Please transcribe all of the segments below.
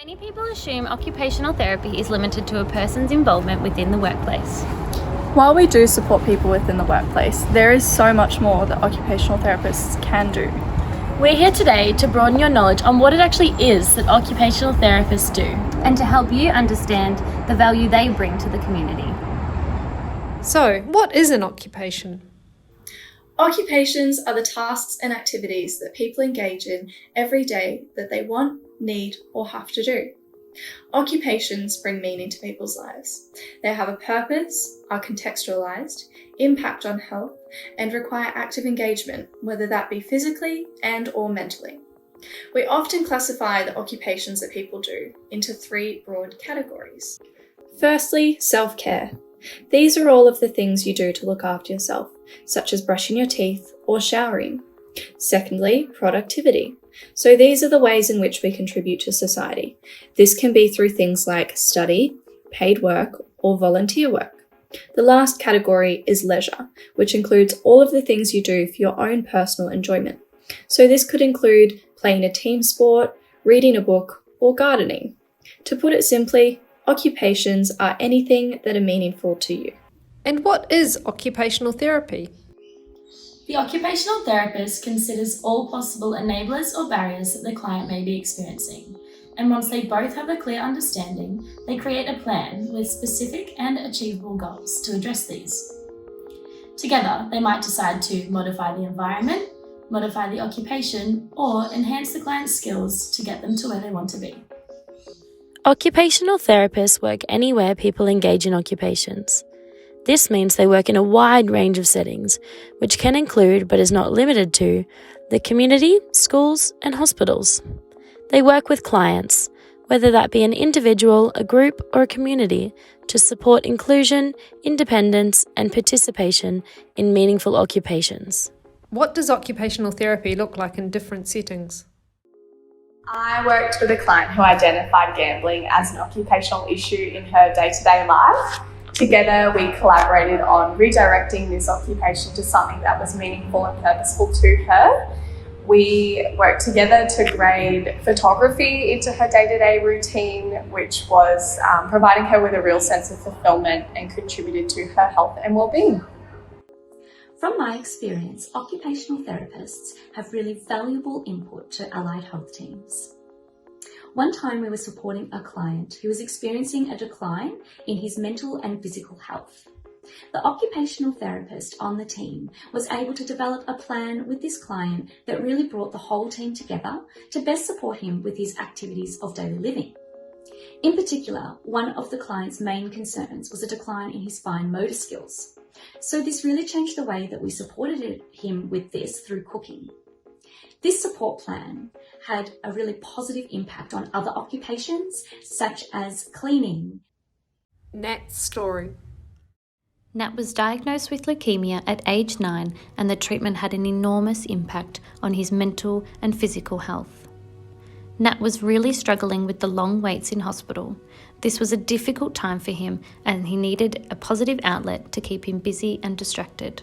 Many people assume occupational therapy is limited to a person's involvement within the workplace. While we do support people within the workplace, there is so much more that occupational therapists can do. We're here today to broaden your knowledge on what it actually is that occupational therapists do, and to help you understand the value they bring to the community. So, what is an occupation? Occupations are the tasks and activities that people engage in every day that they want, need, or have to do. Occupations bring meaning to people's lives. They have a purpose, are contextualised, impact on health, and require active engagement, whether that be physically and/or mentally. We often classify the occupations that people do into three broad categories. Firstly, self-care. These are all of the things you do to look after yourself, such as brushing your teeth or showering. Secondly, productivity. So these are the ways in which we contribute to society. This can be through things like study, paid work, or volunteer work. The last category is leisure, which includes all of the things you do for your own personal enjoyment. So this could include playing a team sport, reading a book, or gardening. To put it simply, occupations are anything that are meaningful to you. And what is occupational therapy? The occupational therapist considers all possible enablers or barriers that the client may be experiencing, and once they both have a clear understanding, they create a plan with specific and achievable goals to address these. Together, they might decide to modify the environment, modify the occupation, or enhance the client's skills to get them to where they want to be. Occupational therapists work anywhere people engage in occupations. This means they work in a wide range of settings, which can include, but is not limited to, the community, schools, and hospitals. They work with clients, whether that be an individual, a group, or a community, to support inclusion, independence, and participation in meaningful occupations. What does occupational therapy look like in different settings? I worked with a client who identified gambling as an occupational issue in her day-to-day life. Together, we collaborated on redirecting this occupation to something that was meaningful and purposeful to her. We worked together to grade photography into her day-to-day routine, which was providing her with a real sense of fulfillment and contributed to her health and well-being. From my experience, occupational therapists have really valuable input to allied health teams. One time we were supporting a client who was experiencing a decline in his mental and physical health. The occupational therapist on the team was able to develop a plan with this client that really brought the whole team together to best support him with his activities of daily living. In particular, one of the client's main concerns was a decline in his fine motor skills. So this really changed the way that we supported him with this through cooking. This support plan had a really positive impact on other occupations, such as cleaning. Nat's story. Nat was diagnosed with leukemia at age 9, and the treatment had an enormous impact on his mental and physical health. Nat was really struggling with the long waits in hospital. This was a difficult time for him, and he needed a positive outlet to keep him busy and distracted.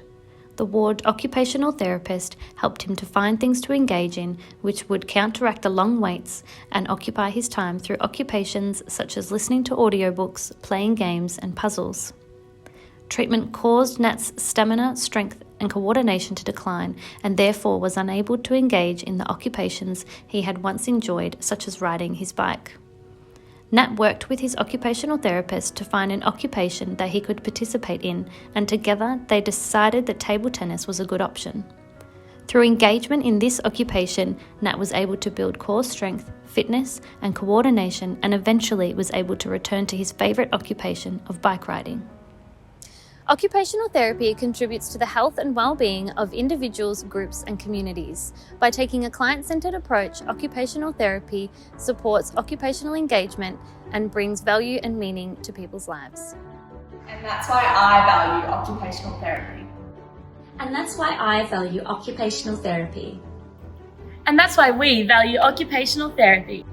The ward occupational therapist helped him to find things to engage in which would counteract the long waits and occupy his time through occupations such as listening to audiobooks, playing games, and puzzles. Treatment caused Nat's stamina, strength, and coordination to decline, and therefore was unable to engage in the occupations he had once enjoyed, such as riding his bike. Nat worked with his occupational therapist to find an occupation that he could participate in, and together they decided that table tennis was a good option. Through engagement in this occupation, Nat was able to build core strength, fitness, and coordination, and eventually was able to return to his favourite occupation of bike riding. Occupational therapy contributes to the health and well-being of individuals, groups, and communities. By taking a client-centered approach, occupational therapy supports occupational engagement and brings value and meaning to people's lives. And that's why I value occupational therapy. And that's why I value occupational therapy. And that's why we value occupational therapy.